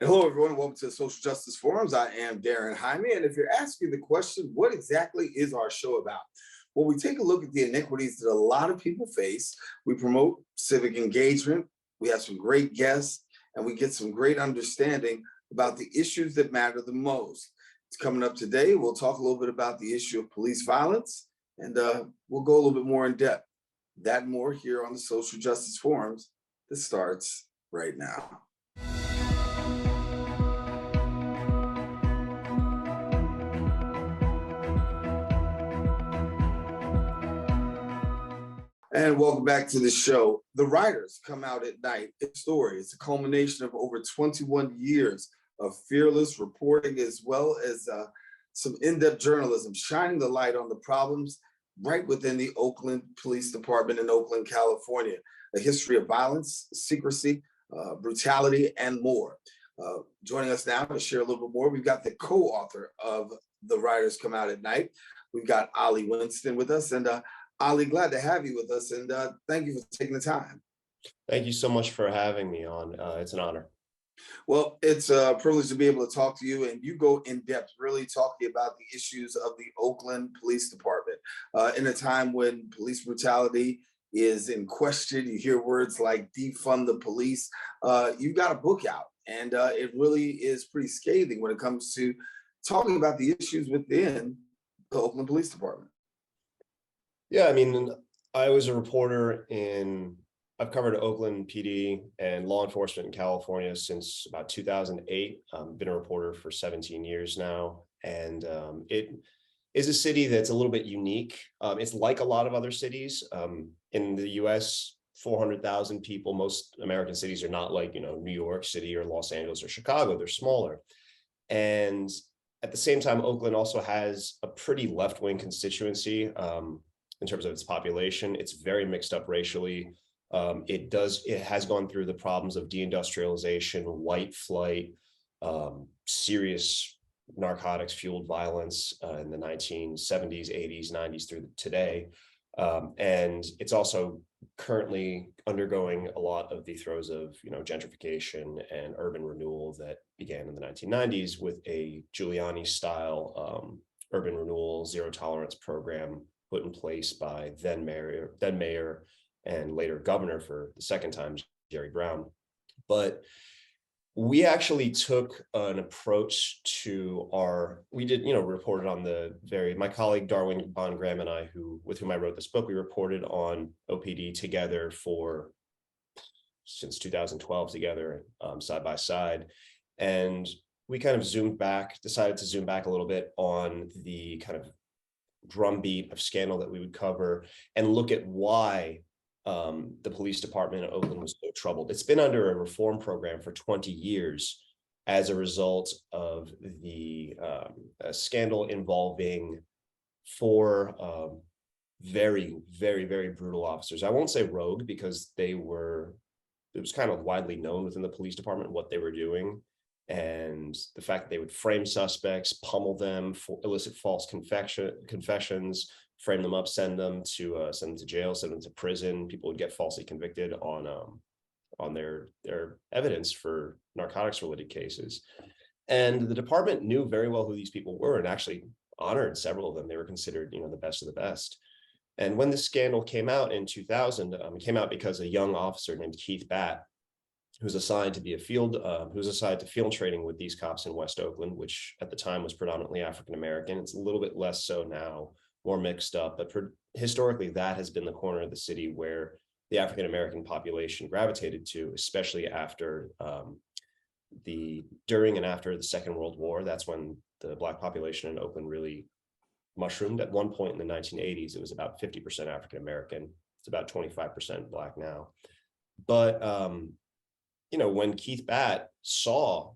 Hello, everyone. Welcome to the Social Justice Forums. I am Daren Jaime. And if you're asking the question, what exactly is our show about? Well, we take a look at the inequities that a lot of people face. We promote civic engagement. We have some great guests, and we get some great understanding about the issues that matter the most. It's coming up today. We'll talk a little bit about the issue of police violence, and we'll go a little bit more in depth. That and more here on the Social Justice Forums that starts right now. And welcome back to the show. The Writers Come Out at Night. It's a story. It's a culmination of over 21 years of fearless reporting, as well as some in-depth journalism, shining the light on the problems right within the Oakland Police Department in Oakland, California. A history of violence, secrecy, brutality, and more. Joining us now to share a little bit more, we've got the co-author of The Writers Come Out at Night. We've got Winston with us. And Ali, glad to have you with us, and thank you for taking the time. Thank you so much for having me on. It's an honor. Well, it's a privilege to be able to talk to you, and you go in depth, really talking about the issues of the Oakland Police Department. In a time when police brutality is in question, you hear words like defund the police. You've got a book out, and it really is pretty scathing when it comes to talking about the issues within the Oakland Police Department. Yeah, I mean, I was a reporter I've covered Oakland PD and law enforcement in California since about 2008. I've been a reporter for 17 years now. And it is a city that's a little bit unique. It's like a lot of other cities in the US, 400,000 people. Most American cities are not like, New York City or Los Angeles or Chicago. They're smaller. And at the same time, Oakland also has a pretty left-wing constituency. In terms of its population, it's very mixed up racially. It has gone through the problems of deindustrialization, white flight, serious narcotics fueled violence in the 1970s, 80s, 90s through today. And it's also currently undergoing a lot of the throes of, gentrification and urban renewal that began in the 1990s with a Giuliani style urban renewal, zero tolerance program put in place by then mayor and later governor for the second time, Jerry Brown. But we actually took an approach reported on my colleague Darwin Von Graham and I, with whom I wrote this book, we reported on OPD together since 2012 together, side by side. And we kind of decided to zoom back a little bit on the kind of drumbeat of scandal that we would cover and look at why the police department in Oakland was so troubled. It's been under a reform program for 20 years as a result of a scandal involving four very, very, very brutal officers. I won't say rogue because it was kind of widely known within the police department what they were doing. And the fact that they would frame suspects, pummel them, elicit false confessions, frame them up, send them to jail, send them to prison. People would get falsely convicted on their evidence for narcotics-related cases. And the department knew very well who these people were and actually honored several of them. They were considered, the best of the best. And when this scandal came out in 2000, it came out because a young officer named Keith Batt, who's assigned to field training with these cops in West Oakland, which at the time was predominantly African-American. It's a little bit less so now, more mixed up, but historically that has been the corner of the city where the African-American population gravitated to, especially during and after the Second World War. That's when the Black population in Oakland really mushroomed. At one point in the 1980s, it was about 50% African-American. It's about 25% Black now. But when Keith Batt saw,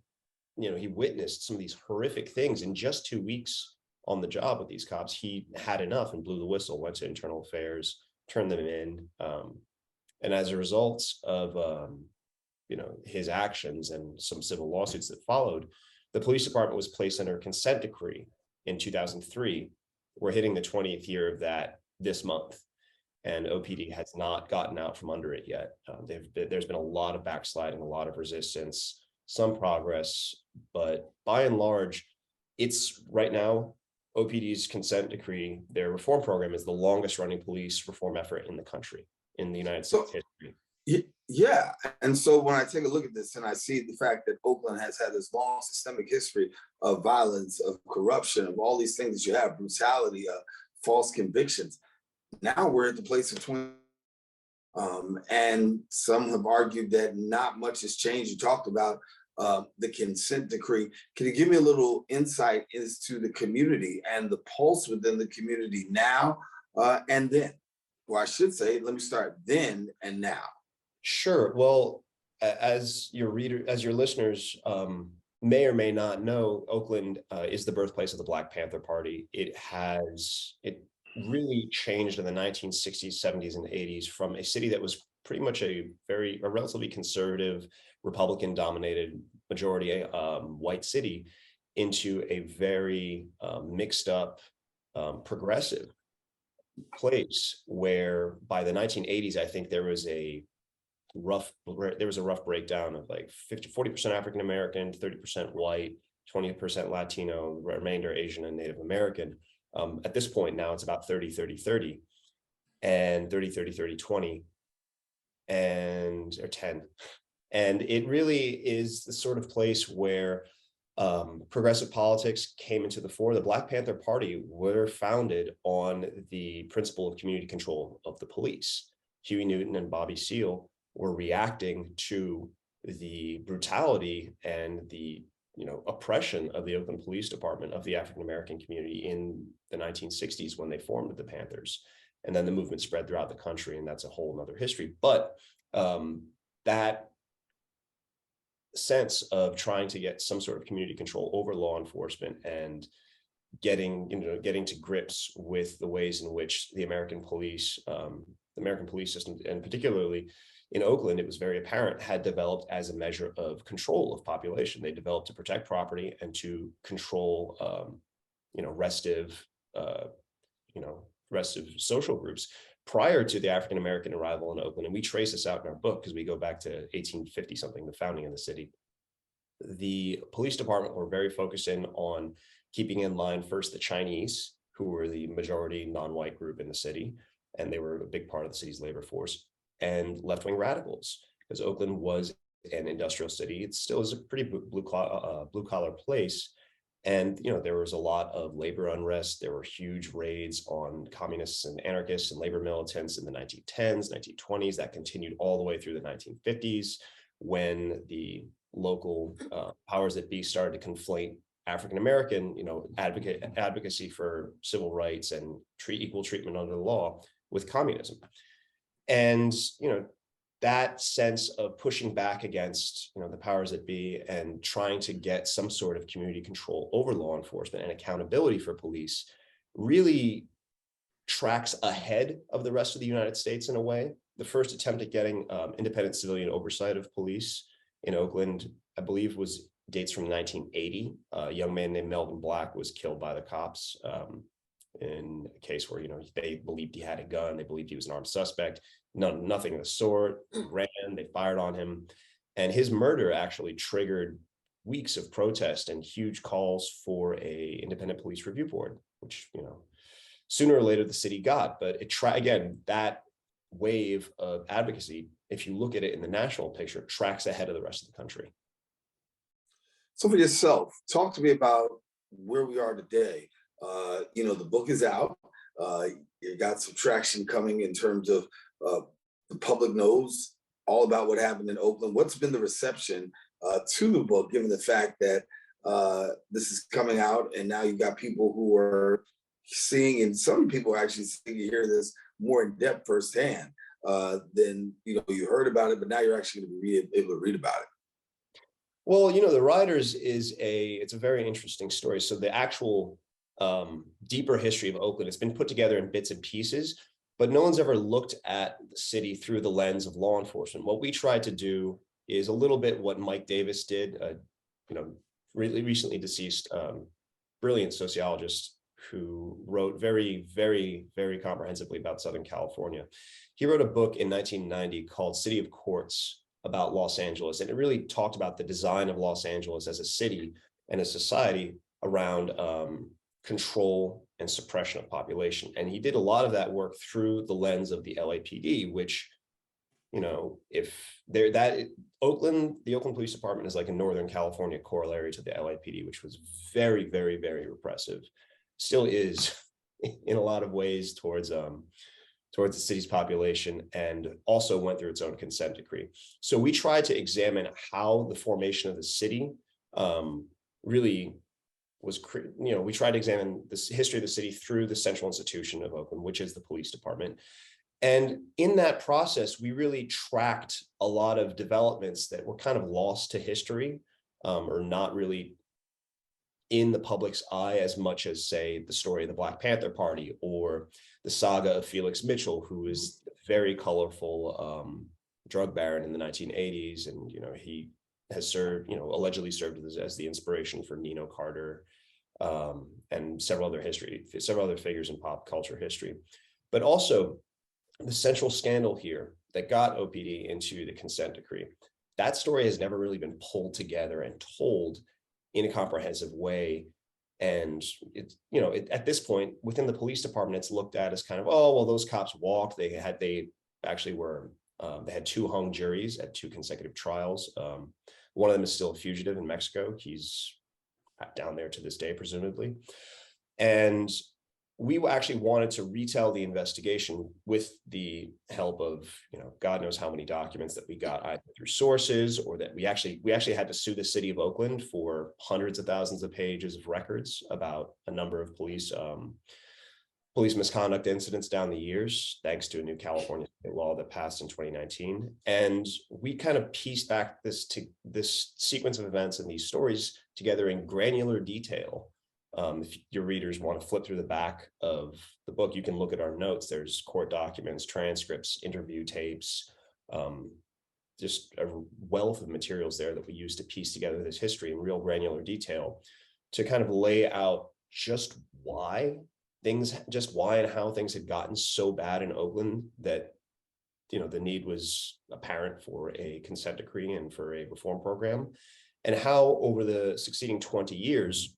he witnessed some of these horrific things in just 2 weeks on the job with these cops, he had enough and blew the whistle, went to internal affairs, turned them in. And as a result of, his actions and some civil lawsuits that followed, the police department was placed under a consent decree in 2003. We're hitting the 20th year of that this month. And OPD has not gotten out from under it yet. There's been a lot of backsliding, a lot of resistance. some progress, but by and large, it's right now, OPD's consent decree, their reform program is the longest running police reform effort in the country, in the United So States history. yeah, and so when I take a look at this and I see the fact that Oakland has had this long systemic history of violence, of corruption, of all these things that you have, brutality, false convictions. Now we're at the place of 20. And some have argued that not much has changed. You talked about the consent decree. Can you give me a little insight into the community and the pulse within the community now and then? Well, I should say, let me start then and now. Sure. Well, as your listeners may or may not know, Oakland is the birthplace of the Black Panther Party. It really changed in the 1960s, 70s, and 80s from a city that was pretty much a relatively conservative, Republican-dominated majority white city into a very mixed up, progressive place where by the 1980s, I think there was a rough breakdown of like 40% African American, 30% white, 20% Latino, remainder Asian and Native American. At this point now it's about 30-30-30 and 30-30-30-20 or 10. And it really is the sort of place where progressive politics came into the fore. The Black Panther Party were founded on the principle of community control of the police. Huey Newton and Bobby Seale were reacting to the brutality and the oppression of the Oakland Police Department of the African American community in the 1960s when they formed the Panthers. And then the movement spread throughout the country, and that's a whole nother history. But that sense of trying to get some sort of community control over law enforcement and getting to grips with the ways in which the American police system, and particularly in Oakland, it was very apparent, had developed as a measure of control of population. They developed to protect property and to control, restive social groups prior to the African American arrival in Oakland. And we trace this out in our book because we go back to 1850 something, the founding of the city. The police department were very focused in on keeping in line first the Chinese, who were the majority non-white group in the city, and they were a big part of the city's labor force, and left-wing radicals, because Oakland was an industrial city. It still is a pretty blue-collar place. And, there was a lot of labor unrest. There were huge raids on communists and anarchists and labor militants in the 1910s, 1920s. That continued all the way through the 1950s, when the local powers that be started to conflate African-American, advocacy for civil rights and equal treatment under the law with communism. And, that sense of pushing back against, the powers that be and trying to get some sort of community control over law enforcement and accountability for police really tracks ahead of the rest of the United States in a way. The first attempt at getting independent civilian oversight of police in Oakland, I believe, dates from 1980. A young man named Melvin Black was killed by the cops in a case where, they believed he had a gun. They believed he was an armed suspect. Nothing of the sort. They fired on him. And his murder actually triggered weeks of protest and huge calls for a independent police review board, which, sooner or later the city got. But again, that wave of advocacy, if you look at it in the national picture, tracks ahead of the rest of the country. So for yourself, talk to me about where we are today. The book is out. You got some traction coming in terms of the public knows all about what happened in Oakland. What's been the reception to the book, given the fact that this is coming out and now you've got people who are seeing, and some people are actually seeing, you hear this more in depth firsthand than you heard about it, but now you're actually going to be able to read about it. Well, The Riders it's a very interesting story. So the actual deeper history of Oakland, it's been put together in bits and pieces, but no one's ever looked at the city through the lens of law enforcement. What we tried to do is a little bit what Mike Davis did, really recently deceased, brilliant sociologist who wrote very, very, very comprehensively about Southern California. He wrote a book in 1990 called City of Courts, about Los Angeles. And it really talked about the design of Los Angeles as a city and a society around control and suppression of population. And he did a lot of that work through the lens of the LAPD, which, you know, if there Oakland, the Oakland Police Department is like a Northern California corollary to the LAPD, which was very, very, very repressive, still is in a lot of ways towards the city's population, and also went through its own consent decree. So we tried to examine how the formation of the city really was, you know, we tried to examine the history of the city through the central institution of Oakland, which is the police department. And in that process, we really tracked a lot of developments that were kind of lost to history, or not really in the public's eye as much as, say, the story of the Black Panther Party or the saga of Felix Mitchell, who is a very colorful drug baron in the 1980s. And, you know, he has served, you know, allegedly served as the inspiration for Nino Carter, and several other figures in pop culture history. But also the central scandal here that got OPD into the consent decree, that story has never really been pulled together and told in a comprehensive way. And it's, you know, at this point within the police department, it's looked at as kind of, oh, well, those cops walked. They had 2 hung juries at 2 consecutive trials. One of them is still a fugitive in Mexico. He's down there to this day, presumably. And we actually wanted to retell the investigation with the help of, you know, God knows how many documents that we got either through sources, or that we actually had to sue the city of Oakland for hundreds of thousands of pages of records about a number of police misconduct incidents down the years, thanks to a new California state law that passed in 2019. And we kind of pieced back this sequence of events and these stories together in granular detail. If your readers want to flip through the back of the book, you can look at our notes. There's court documents, transcripts, interview tapes, just a wealth of materials there that we use to piece together this history in real granular detail to kind of lay out just why and how things had gotten so bad in Oakland that, you know, the need was apparent for a consent decree and for a reform program, and how over the succeeding 20 years,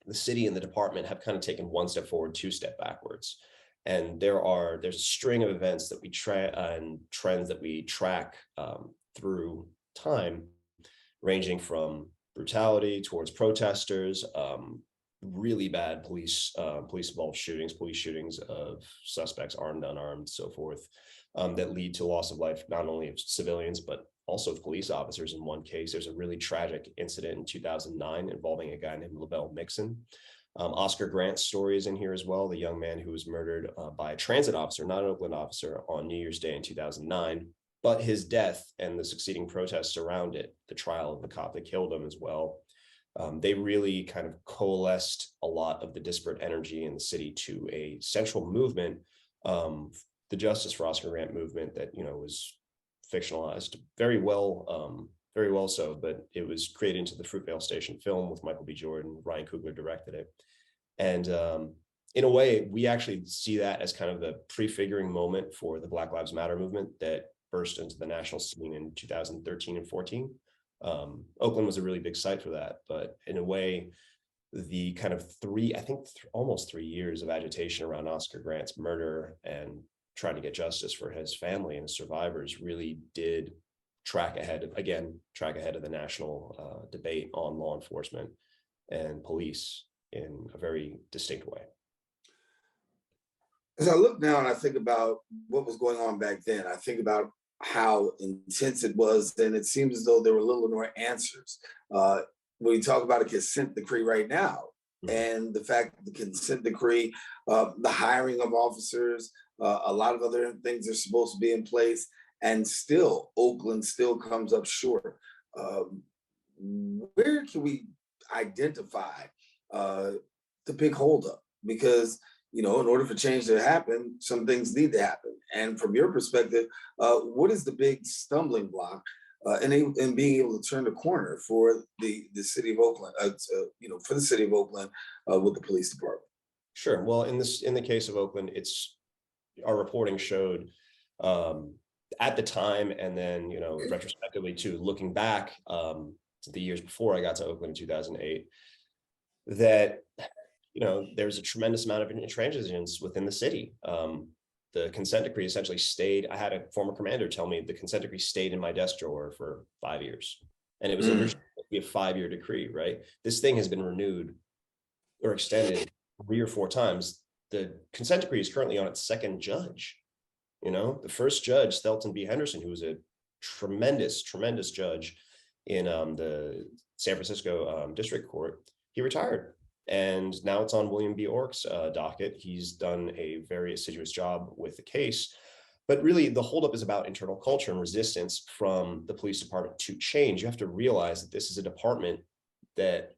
the city and the department have kind of taken 1 step forward, 2 steps backwards. And there's a string of events that we try and trends that we track through time, ranging from brutality towards protesters, really bad police involved shootings, police shootings of suspects, armed, unarmed, so forth, that lead to loss of life, not only of civilians, but also of police officers. In one case, there's a really tragic incident in 2009 involving a guy named Lavelle Mixon. Oscar Grant's story is in here as well, the young man who was murdered by a transit officer, not an Oakland officer, on New Year's Day in 2009. But his death and the succeeding protests around it, the trial of the cop that killed him as well, they really kind of coalesced a lot of the disparate energy in the city to a central movement, the Justice for Oscar Grant movement that, you know, was fictionalized very well so, but it was created into the Fruitvale Station film with Michael B. Jordan. Ryan Coogler directed it. And in a way, we actually see that as kind of the prefiguring moment for the Black Lives Matter movement that burst into the national scene in 2013 and 14. Oakland was a really big site for that, but in a way, the kind of almost 3 years of agitation around Oscar Grant's murder and trying to get justice for his family and his survivors really did track ahead of the national debate on law enforcement and police in a very distinct way. As I look now and I think about what was going on back then, I think about how intense it was, and it seems as though there were little more answers. When we talk about a consent decree right now, and the fact that the consent decree, the hiring of officers, a lot of other things are supposed to be in place, and still Oakland still comes up short. Where can we identify the big holdup? Because, you know, in order for change to happen, some things need to happen. And from your perspective, what is the big stumbling block in being able to turn the corner for the city of Oakland, for the city of Oakland with the police department? Sure. Well, in the case of Oakland, our reporting showed at the time, and then, retrospectively too, looking back to the years before I got to Oakland in 2008, that, there's a tremendous amount of intransigence within the city. The consent decree essentially stayed. I had a former commander tell me the consent decree stayed in my desk drawer for 5 years. And it was originally a 5-year decree, right? This thing has been renewed or extended 3 or 4 times. The consent decree is currently on its second judge. The first judge, Thelton B. Henderson, who was a tremendous judge in the San Francisco District Court, he retired. And now it's on William B. Ork's docket. He's done a very assiduous job with the case. But really, the holdup is about internal culture and resistance from the police department to change. You have to realize that this is a department that,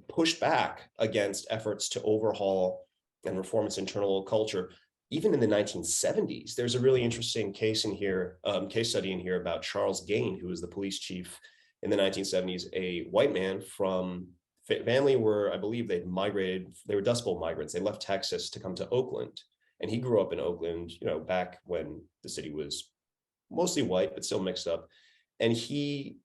pushed back against efforts to overhaul and reform its internal culture. Even in the 1970s, there's a really interesting case study in here about Charles Gain, who was the police chief in the 1970s, a white man from family where I believe they were Dust Bowl migrants. They left Texas to come to Oakland. And he grew up in Oakland, back when the city was mostly white, but still mixed up. And he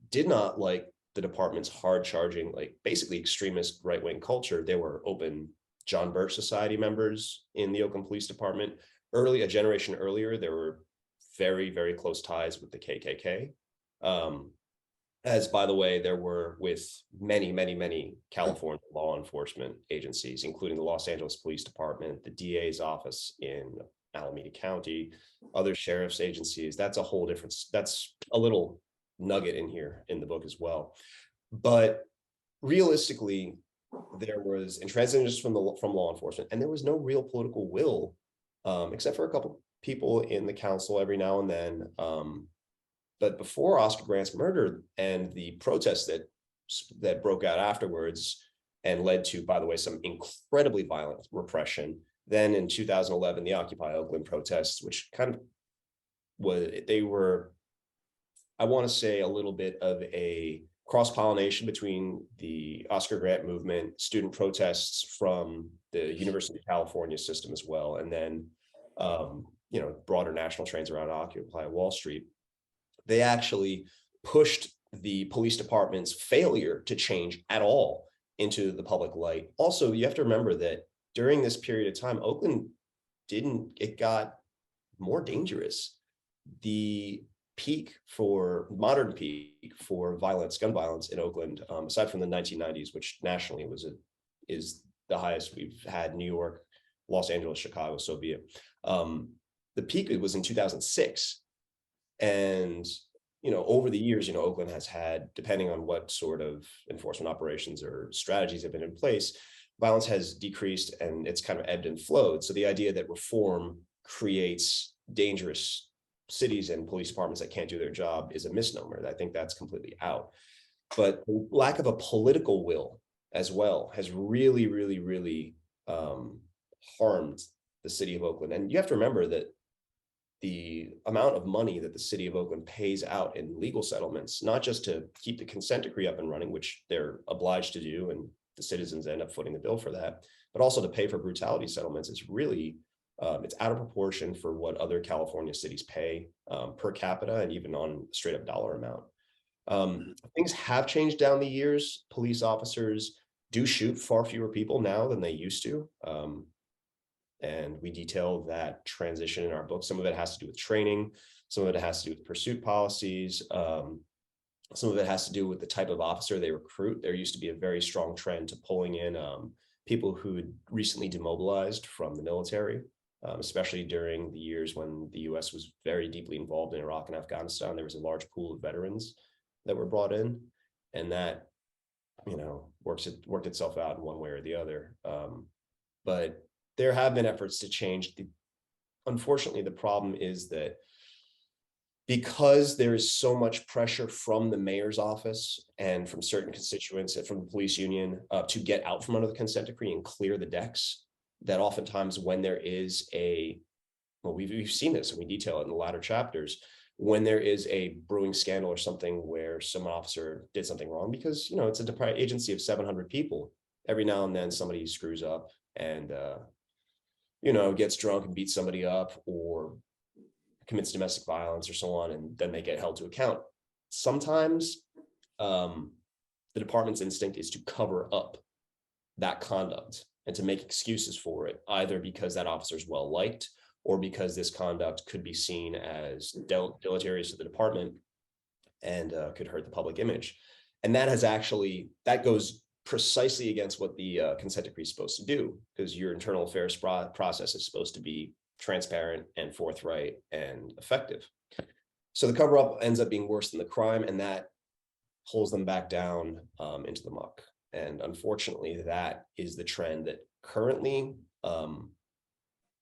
did not like the department's hard charging, like basically extremist right-wing culture. They were open John Birch Society members in the Oakland Police Department. A generation earlier, there were very, very close ties with the KKK. As, by the way, there were with many California law enforcement agencies, including the Los Angeles Police Department, the DA's office in Alameda County, other sheriff's agencies. That's a whole different, that's a little nugget in here in the book as well. But realistically, there was intransigence from law enforcement, and there was no real political will, except for a couple people in the council every now and then. But before Oscar Grant's murder and the protests that broke out afterwards and led to, by the way, some incredibly violent repression, then in 2011, the Occupy Oakland protests, which kind of were, I want to say, a little bit of a cross-pollination between the Oscar Grant movement, student protests from the University of California system as well, and then broader national trends around Occupy Wall Street. They actually pushed the police department's failure to change at all into the public light. Also, you have to remember that during this period of time, Oakland it got more dangerous. The modern peak for gun violence in Oakland, aside from the 1990s, which nationally is the highest we've had, New York, Los Angeles, Chicago, so be it. The peak was in 2006. And, over the years, Oakland has had, depending on what sort of enforcement operations or strategies have been in place, violence has decreased and it's kind of ebbed and flowed. So the idea that reform creates dangerous cities and police departments that can't do their job is a misnomer. I think that's completely out. But the lack of a political will as well has really, really, really harmed the city of Oakland. And you have to remember that the amount of money that the city of Oakland pays out in legal settlements, not just to keep the consent decree up and running, which they're obliged to do, and the citizens end up footing the bill for that, but also to pay for brutality settlements, is really, it's out of proportion for what other California cities pay per capita, and even on straight up dollar amount. Things have changed down the years. Police officers do shoot far fewer people now than they used to. And we detail that transition in our book. Some of it has to do with training. Some of it has to do with pursuit policies. Some of it has to do with the type of officer they recruit. There used to be a very strong trend to pulling in people who had recently demobilized from the military, especially during the years when the U.S. was very deeply involved in Iraq and Afghanistan. There was a large pool of veterans that were brought in, and that, worked itself out in one way or the other. But there have been efforts to change. Unfortunately, the problem is that because there is so much pressure from the mayor's office and from certain constituents and from the police union to get out from under the consent decree and clear the decks, that oftentimes when there is we've seen this and we detail it in the latter chapters, when there is a brewing scandal or something where some officer did something wrong, because, it's a agency of 700 people, every now and then somebody screws up and, gets drunk and beats somebody up, or commits domestic violence or so on, and then they get held to account. Sometimes the department's instinct is to cover up that conduct and to make excuses for it, either because that officer is well liked or because this conduct could be seen as deleterious to the department and could hurt the public image. And that goes precisely against what the consent decree is supposed to do, because your internal affairs process is supposed to be transparent and forthright and effective. So the cover up ends up being worse than the crime, and that pulls them back down into the muck. And unfortunately, that is the trend that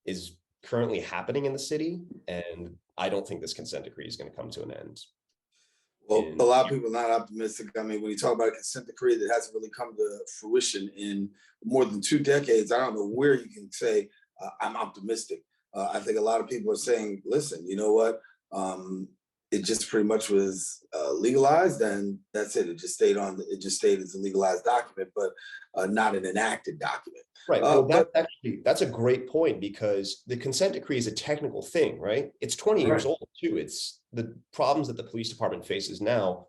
is currently happening in the city. And I don't think this consent decree is going to come to an end. Well, a lot of people are not optimistic. I mean, when you talk about a consent decree that hasn't really come to fruition in more than 2 decades, I don't know where you can say I'm optimistic. I think a lot of people are saying, listen, you know what? It just pretty much was legalized, and that's it. It just stayed as a legalized document, but not an enacted document. Right. Well, that's a great point, because the consent decree is a technical thing, right? It's 20 years old too. It's the problems that the police department faces now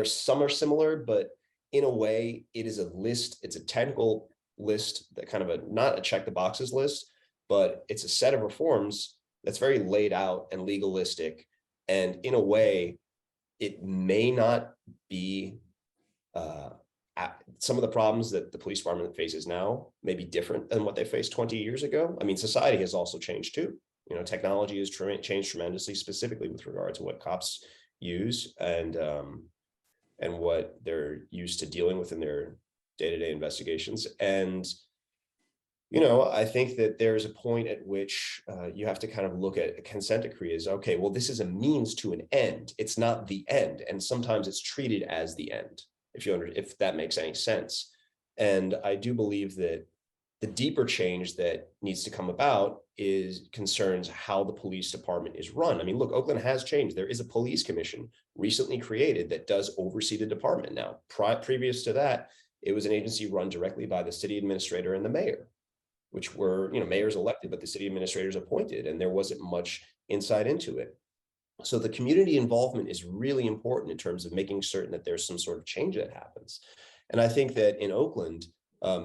some are similar, but in a way it is a list. It's a technical list that kind of not a check the boxes list, but it's a set of reforms that's very laid out and legalistic. And in a way, it may not be some of the problems that the police department faces now may be different than what they faced 20 years ago. I mean, society has also changed too. You know, technology has changed tremendously, specifically with regard to what cops use and what they're used to dealing with in their day-to-day investigations. And you know, I think that there's a point at which you have to kind of look at a consent decree as, okay, well, this is a means to an end. It's not the end. And sometimes it's treated as the end, if that makes any sense. And I do believe that the deeper change that needs to come about concerns how the police department is run. I mean, look, Oakland has changed. There is a police commission recently created that does oversee the department now. Previous to that, it was an agency run directly by the city administrator and the mayor, which were, mayors elected, but the city administrators appointed, and there wasn't much insight into it. So the community involvement is really important in terms of making certain that there's some sort of change that happens. And I think that in Oakland,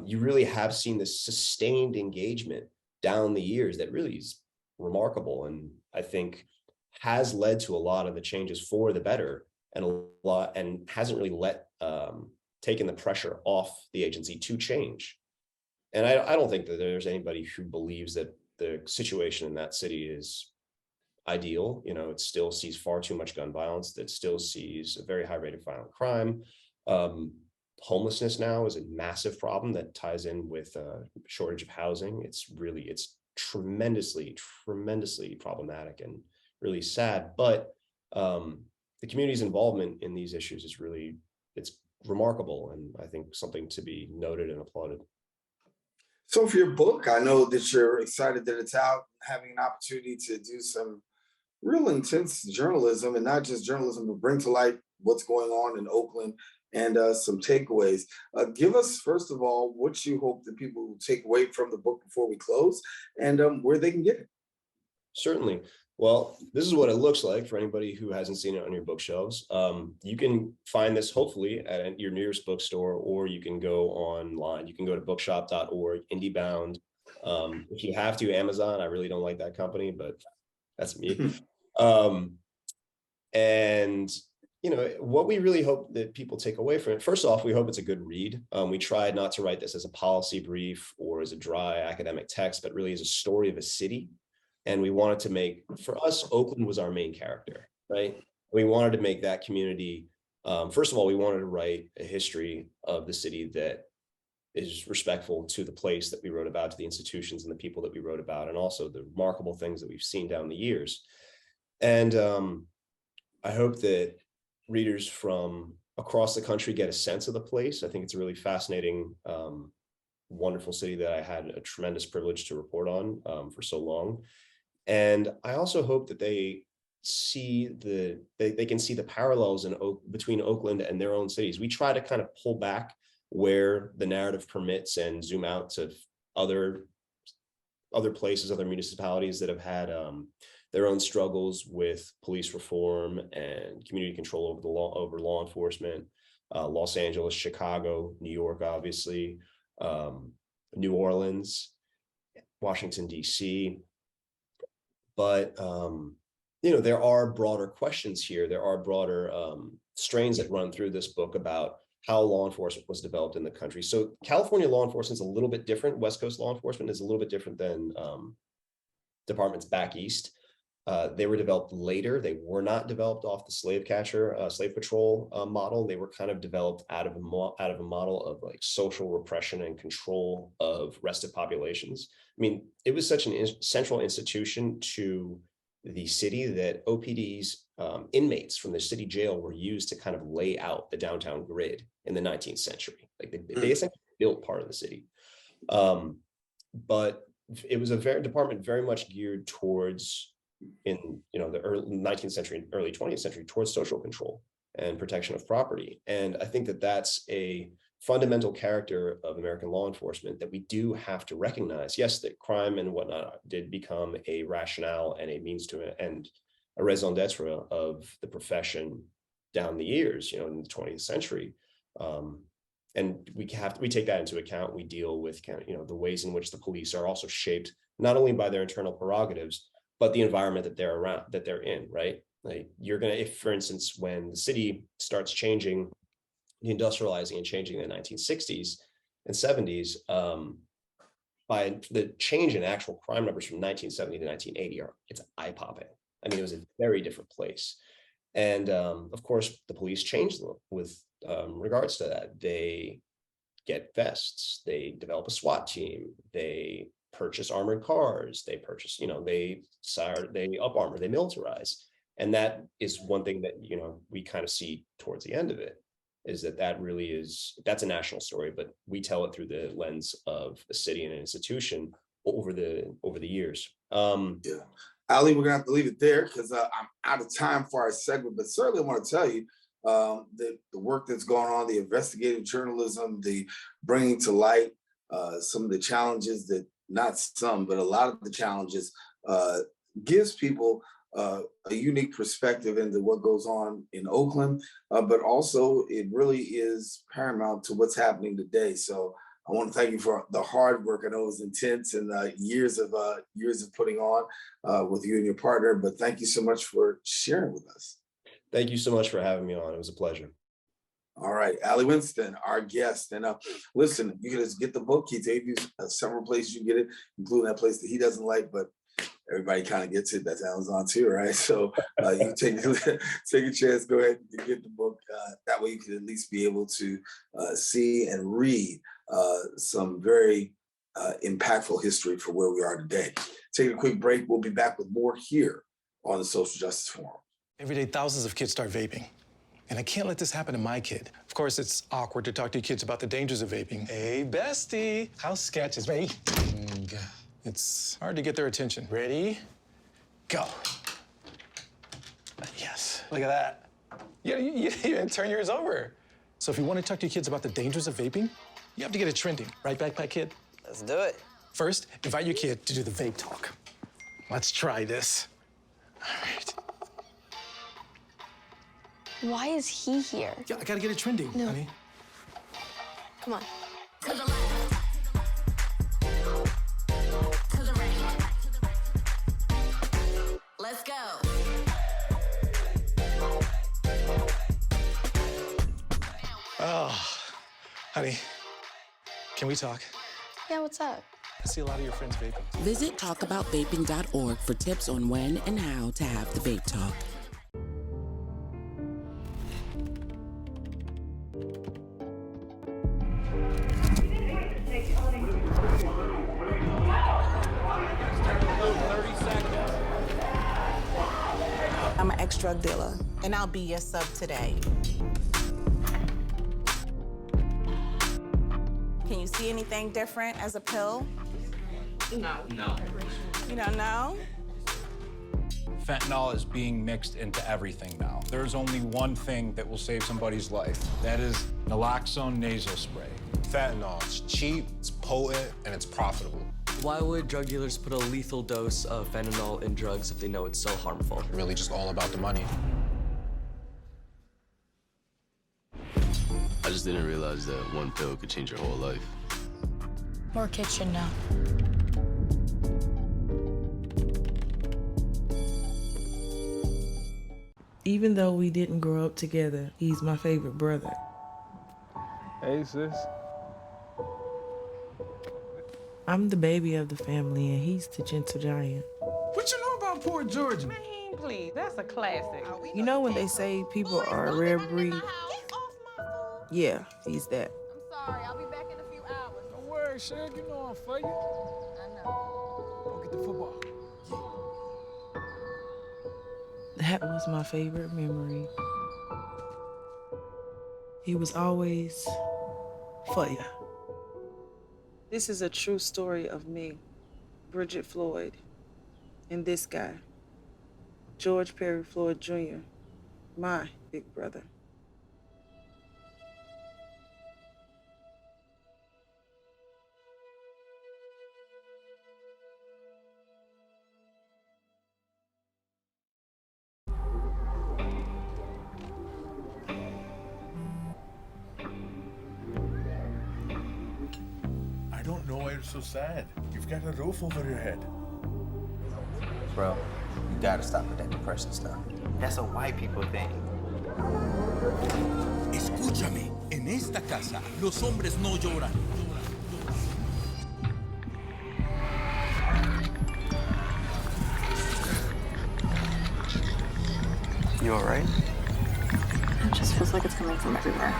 you really have seen this sustained engagement down the years that really is remarkable, and I think has led to a lot of the changes for the better, and hasn't really taken the pressure off the agency to change. And I don't think that there's anybody who believes that the situation in that city is ideal. It still sees far too much gun violence. That still sees a very high rate of violent crime. Homelessness now is a massive problem that ties in with a shortage of housing. It's tremendously problematic and really sad. But the community's involvement in these issues it's remarkable, and I think something to be noted and applauded. So for your book, I know that you're excited that it's out, having an opportunity to do some real intense journalism, and not just journalism, but bring to light what's going on in Oakland and some takeaways. Give us, first of all, what you hope that people will take away from the book before we close, and where they can get it. Certainly. Well, this is what it looks like for anybody who hasn't seen it on your bookshelves. You can find this hopefully at your nearest bookstore, or you can go online. You can go to bookshop.org, IndieBound. If you have to, Amazon. I really don't like that company, but that's me. And what we really hope that people take away from it, first off, we hope it's a good read. We tried not to write this as a policy brief or as a dry academic text, but really as a story of a city. And we wanted to make, for us, Oakland was our main character, right? We wanted to make that community, first of all, we wanted to write a history of the city that is respectful to the place that we wrote about, to the institutions and the people that we wrote about, and also the remarkable things that we've seen down the years. And I hope that readers from across the country get a sense of the place. I think it's a really fascinating, wonderful city that I had a tremendous privilege to report on for so long. And I also hope that they can see the parallels between Oakland and their own cities. We try to kind of pull back where the narrative permits and zoom out to other places, other municipalities that have had their own struggles with police reform and community control over law enforcement. Los Angeles, Chicago, New York, obviously, New Orleans, Washington, D.C. But, there are broader questions here. There are broader strains that run through this book about how law enforcement was developed in the country. So California law enforcement is a little bit different. West Coast law enforcement is a little bit different than departments back east. They were developed later. They were not developed off the slave patrol model. They were kind of developed out of a model of like social repression and control of restive populations. I mean, it was such an central institution to the city that OPD's inmates from the city jail were used to kind of lay out the downtown grid in the 19th century. Like they essentially built part of the city. But it was a department very much geared towards, in the early 19th century and early 20th century, towards social control and protection of property. And I think that that's a fundamental character of American law enforcement that we do have to recognize. Yes, that crime and whatnot did become a rationale and a means to and a raison d'etre of the profession down the years, in the 20th century. And we take that into account. We deal with the ways in which the police are also shaped not only by their internal prerogatives, but the environment that they're in, right? Like if, for instance, when the city starts changing, industrializing and changing in the 1960s and 70s, by the change in actual crime numbers from 1970 to 1980, it's eye-popping. I mean, it was a very different place. And of course, the police changed with regards to that. They get vests, they develop a SWAT team, they purchase armored cars, they purchase, they up armor, they militarize. And that is one thing that, we kind of see towards the end of it, is that really that's a national story, but we tell it through the lens of a city and an institution over the years. Yeah. Ali, we're gonna have to leave it there because I'm out of time for our segment, but certainly I want to tell you the work that's going on, the investigative journalism, the bringing to light some of the challenges that, not some, but a lot of the challenges gives people a unique perspective into what goes on in Oakland, but also it really is paramount to what's happening today. So I want to thank you for the hard work. I know it was intense and years of putting on with you and your partner, but thank you so much for sharing with us. Thank you so much for having me on. It was a pleasure. All right, Ali Winston, our guest. And listen, you can just get the book. He gave you several places you can get it, including that place that he doesn't like, but everybody kind of gets it. That's Amazon too, right? So you take a chance, go ahead and get the book. That way you can at least be able to see and read some very impactful history for where we are today. Taking a quick break. We'll be back with more here on the Social Justice Forum. Every day, thousands of kids start vaping. And I can't let this happen to my kid. Of course, it's awkward to talk to your kids about the dangers of vaping. Hey, bestie, how's sketches? Ready? It's hard to get their attention. Ready? Go. Yes, look at that. You even turn yours over. So if you want to talk to your kids about the dangers of vaping, you have to get it trending. Right, Backpack Kid? Let's do it. First, invite your kid to do the vape talk. Let's try this. All right. Why is he here? Yeah, I gotta get it trending, honey. Come on. To the left. To the right. Let's go. Oh, honey, can we talk? Yeah, what's up? I see a lot of your friends vaping. Visit talkaboutVaping.org for tips on when and how to have the vape talk. I'm an ex-drug dealer, and I'll be your sub today. Can you see anything different as a pill? No. You don't know? Fentanyl is being mixed into everything now. There's only one thing that will save somebody's life. That is naloxone nasal spray. Fentanyl, it's cheap, it's potent, and it's profitable. Why would drug dealers put a lethal dose of fentanyl in drugs if they know it's so harmful? Really just all about the money. I just didn't realize that one pill could change your whole life. More kids should know. Even though we didn't grow up together, he's my favorite brother. Hey, sis. I'm the baby of the family, and he's the gentle giant. What you know about poor Georgia? Man, please, that's a classic. You know when they say people are a rare breed? Yeah, he's that. I'm sorry, I'll be back in a few hours. Don't worry, Shug, you know I'm for you. I know. Go get the football. That was my favorite memory. He was always for ya. This is a true story of me, Bridget Floyd, and this guy, George Perry Floyd Jr., my big brother. I don't know why you're so sad. You've got a roof over your head. Bro, you gotta stop with that depression stuff. That's a white people thing. Escúchame, en esta casa los hombres no lloran. You all right? It just feels like it's coming from everywhere.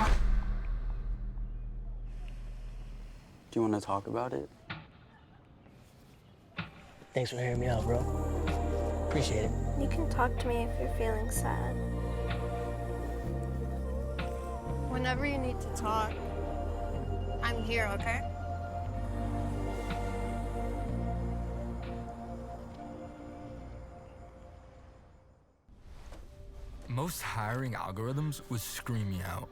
Do you want to talk about it? Thanks for hearing me out, bro. Appreciate it. You can talk to me if you're feeling sad. Whenever you need to talk, I'm here, okay? Most hiring algorithms would scream me out.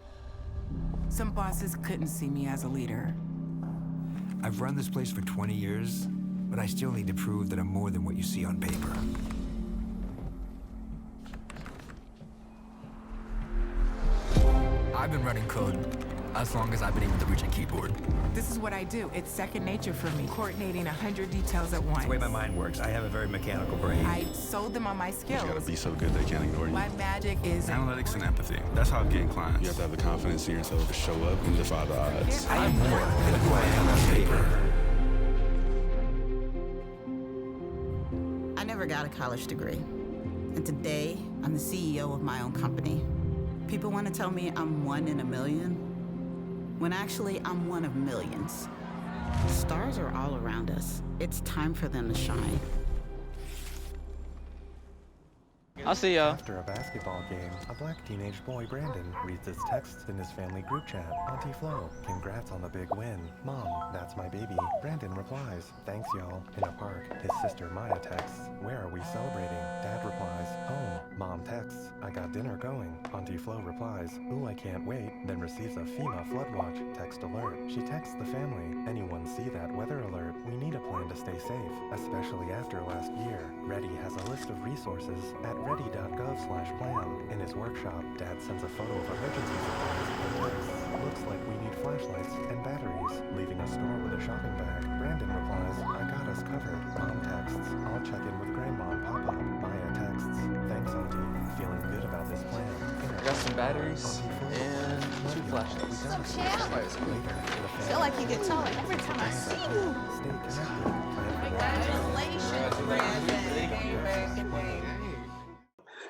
Some bosses couldn't see me as a leader. I've run this place for 20 years, but I still need to prove that I'm more than what you see on paper. I've been running code as long as I've been able to reach a keyboard. This is what I do. It's second nature for me, coordinating 100 details at once. That's the way my mind works. I have a very mechanical brain. I sold them on my skills. You gotta be so good they can't ignore you. My magic is Analytics and empathy. That's how I'm getting clients. You have to have the confidence in yourself to show up and defy the odds. I am more than who I am on paper. I never got a college degree. And today, I'm the CEO of my own company. People want to tell me I'm one in a million, when actually I'm one of millions. Stars are all around us. It's time for them to shine. I'll see ya. After a basketball game, a black teenage boy, Brandon, reads his texts in his family group chat. Auntie Flo, congrats on the big win. Mom, that's my baby. Brandon replies, thanks y'all. In a park, his sister Maya texts, where are we celebrating? Dad replies, home. Mom texts, I got dinner going. Auntie Flo replies, ooh, I can't wait. Then receives a FEMA flood watch text alert. She texts the family, anyone see that weather alert? We need a plan to stay safe, especially after last year. Ready has a list of resources at ready.gov/plan. In his workshop, Dad sends a photo of emergency supplies and texts, looks like we need flashlights and batteries. Leaving a store with a shopping bag, Brandon replies, I got us covered. Mom texts, I'll check in with Grandma and Papa. Maya texts, thanks Auntie, feeling good about this plan. I got some batteries and 2 flashlights. What's up, champ? Feel like you get taller every time I see you. Stay connected. Congratulations, Brandon.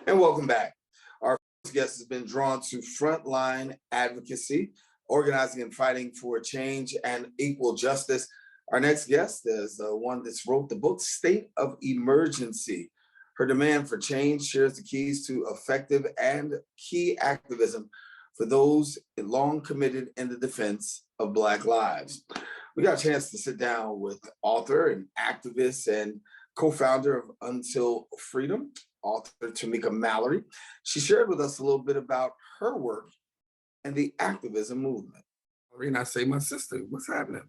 And welcome back. Our first guest has been drawn to frontline advocacy, organizing and fighting for change and equal justice. Our next guest is the one that's wrote the book, State of Emergency. Her demand for change shares the keys to effective and key activism for those long committed in the defense of Black lives. We got a chance to sit down with author and activist and co-founder of Until Freedom, author Tamika Mallory. She shared with us a little bit about her work and the activism movement. And I say, my sister, what's happening?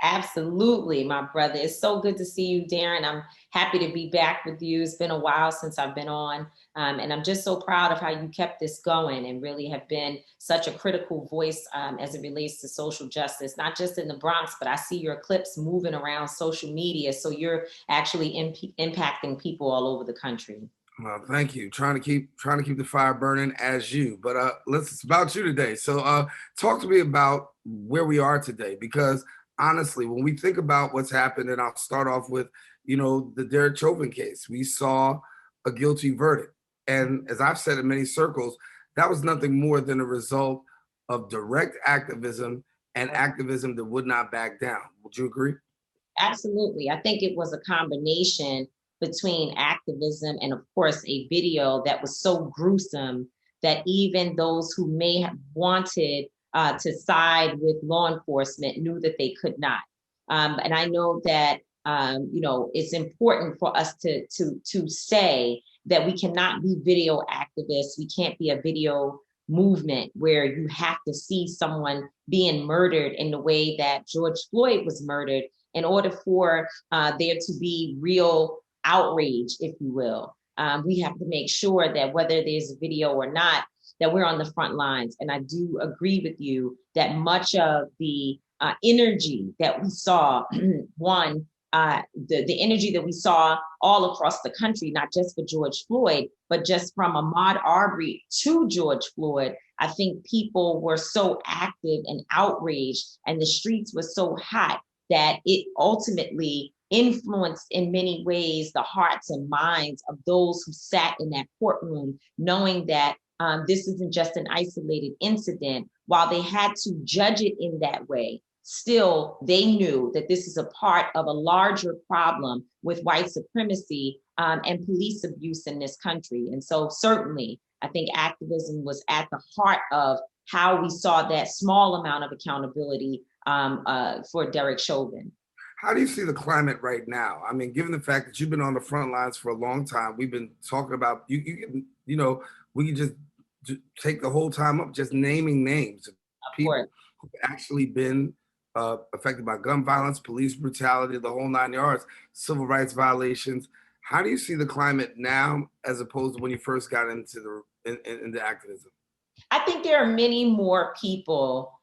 Absolutely, my brother. It's so good to see you, Daren. I'm happy to be back with you. It's been a while since I've been on. And I'm just so proud of how you kept this going and really have been such a critical voice as it relates to social justice, not just in the Bronx, but I see your clips moving around social media. So you're actually impacting people all over the country. Well, thank you. Trying to keep the fire burning as you. But it's about you today. So talk to me about where we are today, because honestly, when we think about what's happened, and I'll start off with, the Derek Chauvin case, we saw a guilty verdict. And as I've said in many circles, that was nothing more than a result of direct activism and activism that would not back down. Would you agree? Absolutely. I think it was a combination between activism and, of course, a video that was so gruesome that even those who may have wanted to side with law enforcement knew that they could not. And I know that it's important for us to say that we cannot be video activists. We can't be a video movement where you have to see someone being murdered in the way that George Floyd was murdered in order for there to be real outrage, if you will. We have to make sure that whether there's a video or not, that we're on the front lines. And I do agree with you that much of the energy that we saw, the energy that we saw all across the country, not just for George Floyd, but just from Ahmaud Arbery to George Floyd, I think people were so active and outraged, and the streets were so hot that it ultimately influenced in many ways the hearts and minds of those who sat in that courtroom, knowing that this isn't just an isolated incident. While they had to judge it in that way, still they knew that this is a part of a larger problem with white supremacy and police abuse in this country. And so certainly, I think activism was at the heart of how we saw that small amount of accountability for Derek Chauvin. How do you see the climate right now? I mean, given the fact that you've been on the front lines for a long time, we've been talking about we can just take the whole time up just naming names of people who've actually been affected by gun violence, police brutality, the whole 9 yards, civil rights violations. How do you see the climate now as opposed to when you first got into into activism? I think there are many more people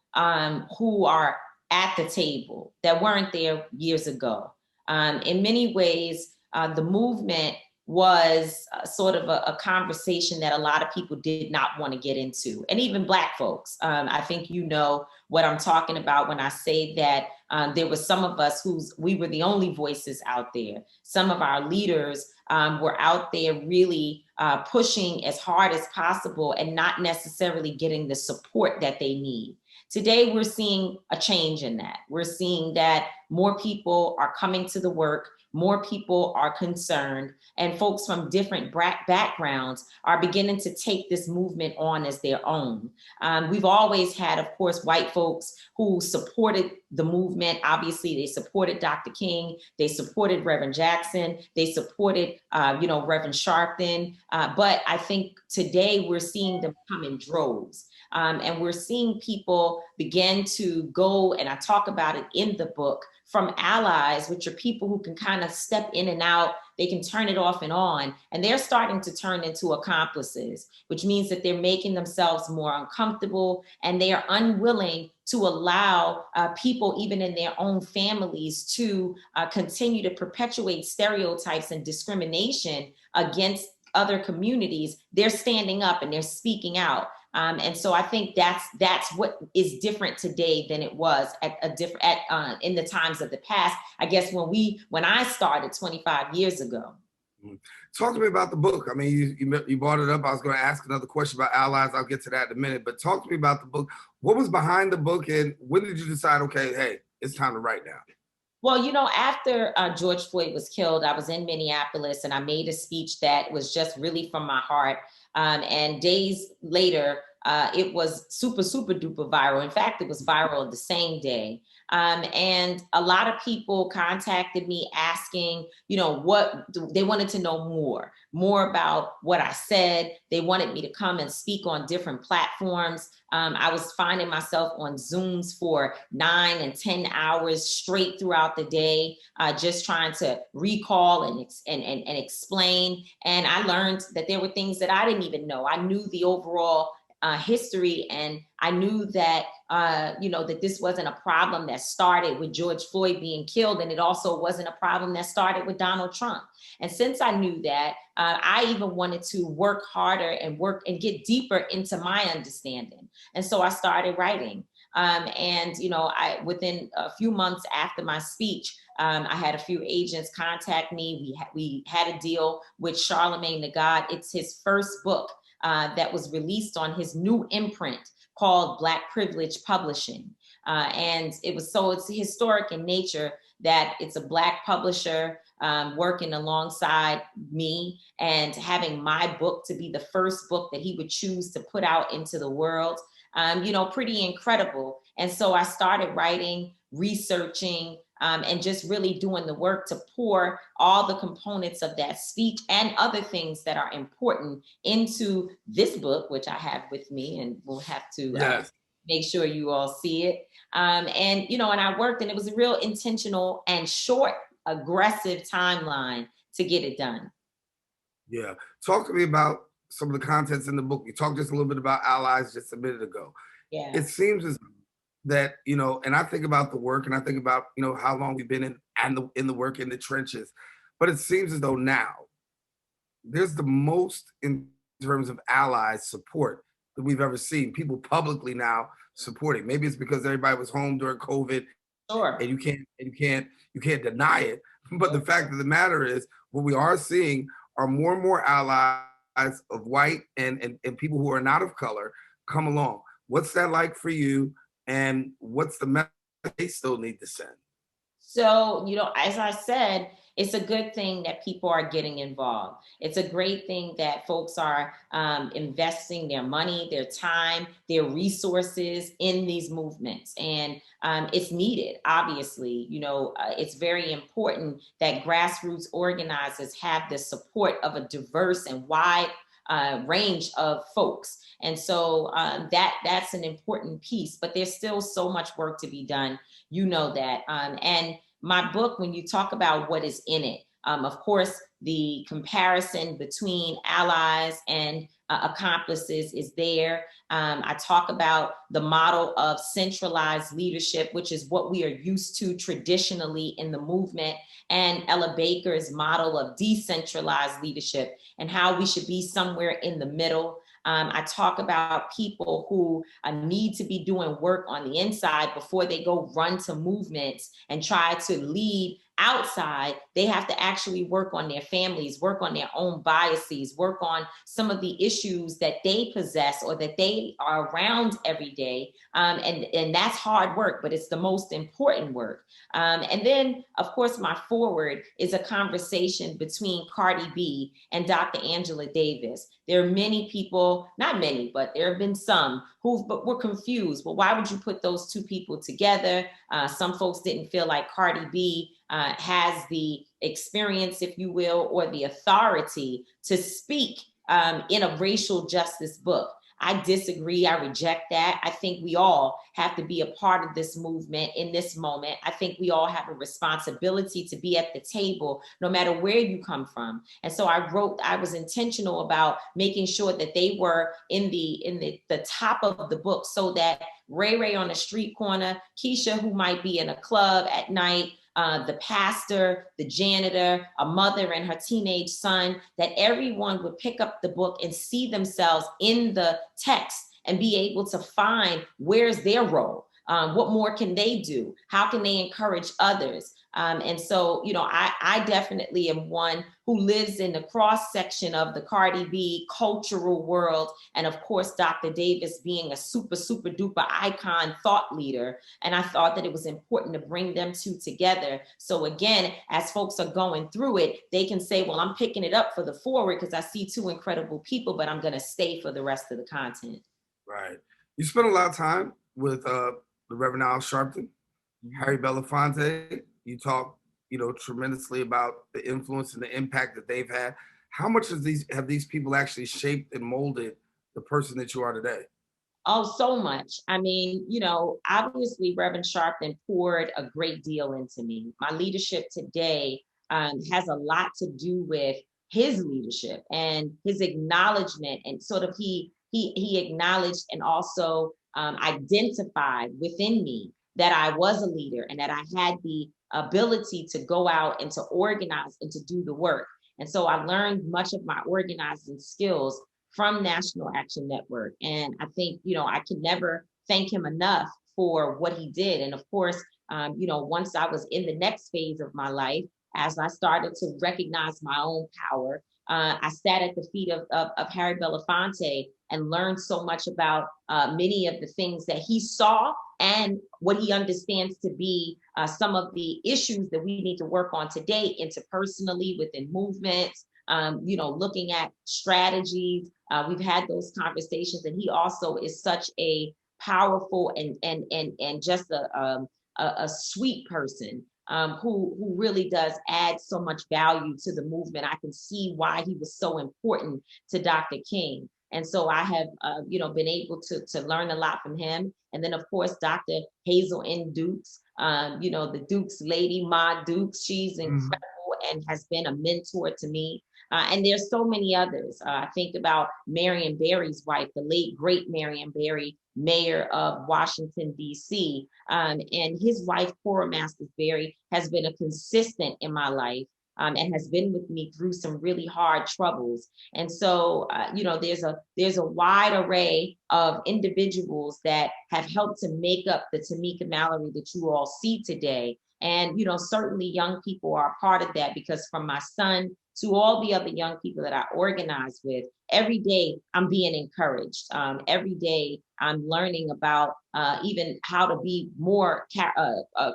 who are at the table that weren't there years ago. In many ways, the movement was sort of a conversation that a lot of people did not want to get into, and even Black folks. I think you know what I'm talking about when I say that there was some of us we were the only voices out there. Some of our leaders were out there really pushing as hard as possible and not necessarily getting the support that they need. Today, we're seeing a change in that. We're seeing that more people are coming to the work, more people are concerned, and folks from different backgrounds are beginning to take this movement on as their own. We've always had, of course, white folks who supported the movement. Obviously, they supported Dr. King, they supported Reverend Jackson, they supported, Reverend Sharpton. But I think today we're seeing them come in droves. And we're seeing people begin to go, and I talk about it in the book, from allies, which are people who can kind of step in and out, they can turn it off and on, and they're starting to turn into accomplices, which means that they're making themselves more uncomfortable, and they are unwilling to allow people, even in their own families, to continue to perpetuate stereotypes and discrimination against other communities. They're standing up and they're speaking out. And so I think that's what is different today than it was in the times of the past, I guess, when I started 25 years ago. Talk to me about the book. I mean, you brought it up. I was going to ask another question about allies. I'll get to that in a minute. But talk to me about the book. What was behind the book, and when did you decide, okay, hey, it's time to write now? Well, after George Floyd was killed, I was in Minneapolis and I made a speech that was just really from my heart. And days later, it was super, super duper viral. In fact, it was viral the same day. And a lot of people contacted me asking, what they wanted to know more about what I said. They wanted me to come and speak on different platforms. I was finding myself on Zooms for 9 and 10 hours straight throughout the day, just trying to recall and explain. And I learned that there were things that I didn't even know. I knew the overall history, and I knew that that this wasn't a problem that started with George Floyd being killed, and it also wasn't a problem that started with Donald Trump. And since I knew that, I even wanted to work harder and get deeper into my understanding. And so I started writing. Within a few months after my speech, I had a few agents contact me. We had a deal with Charlemagne the God. It's his first book that was released on his new imprint called Black Privilege Publishing. And it's historic in nature that it's a Black publisher working alongside me and having my book to be the first book that he would choose to put out into the world. Pretty incredible. And so I started writing, researching, and just really doing the work to pour all the components of that speech and other things that are important into this book, which I have with me, and we'll have to make sure you all see it. And I worked, and it was a real intentional and short, aggressive timeline to get it done. Yeah. Talk to me about some of the contents in the book. You talked just a little bit about allies just a minute ago. Yeah. It seems as that, and I think about the work, and I think about, how long we've been in the work in the trenches, but it seems as though now there's the most in terms of allies support that we've ever seen. People publicly now supporting. Maybe it's because everybody was home during COVID. Sure. And you can't deny it. But the fact of the matter is, what we are seeing are more and more allies of white and people who are not of color come along. What's that like for you? And what's the message they still need to send? So, as I said, it's a good thing that people are getting involved. It's a great thing that folks are investing their money, their time, their resources in these movements. And it's needed, obviously. It's very important that grassroots organizers have the support of a diverse and wide range of folks. And so that's an important piece, but there's still so much work to be done. You know that. And my book, when you talk about what is in it, of course, the comparison between allies and accomplices is there. I talk about the model of centralized leadership, which is what we are used to traditionally in the movement, and Ella Baker's model of decentralized leadership and how we should be somewhere in the middle. I talk about people who need to be doing work on the inside before they go run to movements and try to lead outside. They have to actually work on their families, work on their own biases, work on some of the issues that they possess or that they are around every day. And that's hard work, but it's the most important work. And then, of course, my forward is a conversation between Cardi B and Dr. Angela Davis. There are many people, not many, but there have been some who were confused. Well, why would you put those two people together? Some folks didn't feel like Cardi B has the experience, if you will, or the authority to speak in a racial justice book. I disagree. I reject that. I think we all have to be a part of this movement in this moment. I think we all have a responsibility to be at the table, no matter where you come from. And so I was intentional about making sure that they were in the top of the book, so that Ray on the street corner, Keisha, who might be in a club at night, the pastor, the janitor, a mother and her teenage son, that everyone would pick up the book and see themselves in the text and be able to find where's their role. What more can they do? How can they encourage others? And so, I definitely am one who lives in the cross section of the Cardi B cultural world. And of course, Dr. Davis being a super, super duper icon thought leader. And I thought that it was important to bring them two together. So again, as folks are going through it, they can say, well, I'm picking it up for the forward because I see two incredible people, but I'm going to stay for the rest of the content. Right. You spent a lot of time with the Reverend Al Sharpton, Harry Belafonte. You talk, tremendously about the influence and the impact that they've had. How much have these people actually shaped and molded the person that you are today? Oh, so much. I mean, obviously Reverend Sharpton poured a great deal into me. My leadership today has a lot to do with his leadership and his acknowledgement, and sort of he acknowledged and also identified within me that I was a leader and that I had the ability to go out and to organize and to do the work. And so I learned much of my organizing skills from National Action Network. And I think, I can never thank him enough for what he did. And of course, once I was in the next phase of my life, as I started to recognize my own power, I sat at the feet of Harry Belafonte and learned so much about many of the things that he saw and what he understands to be some of the issues that we need to work on today interpersonally within movements, looking at strategies. We've had those conversations, and he also is such a powerful and just a sweet person who really does add so much value to the movement. I can see why he was so important to Dr. King. And so I have, been able to learn a lot from him. And then, of course, Dr. Hazel N. Dukes, the Dukes lady, Ma Dukes, she's incredible and has been a mentor to me. And there's so many others. I think about Marion Barry's wife, the late, great Marion Barry, mayor of Washington, D.C. And his wife, Cora Masters Barry, has been a consistent in my life. And has been with me through some really hard troubles. And so, there's a wide array of individuals that have helped to make up the Tamika Mallory that you all see today. And, certainly young people are a part of that, because from my son to all the other young people that I organize with, every day I'm being encouraged. Every day I'm learning about even how to be more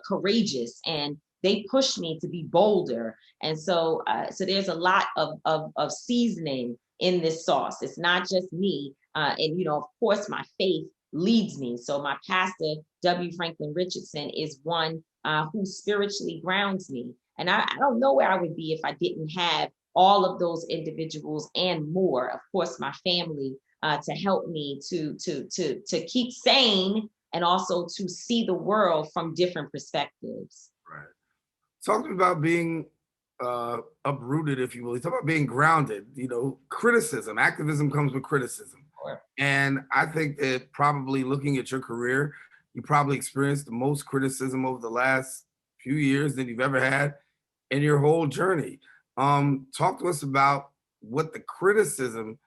courageous, and they push me to be bolder. And so there's a lot of seasoning in this sauce. It's not just me. And, of course, my faith leads me. So my pastor, W. Franklin Richardson, is one who spiritually grounds me. And I don't know where I would be if I didn't have all of those individuals and more. Of course, my family to help me to keep sane and also to see the world from different perspectives. Right. Talk to me about being uprooted, if you will. Talk about being grounded. Criticism, activism comes with criticism. Sure. And I think that probably looking at your career, you probably experienced the most criticism over the last few years that you've ever had in your whole journey. Talk to us about what the criticism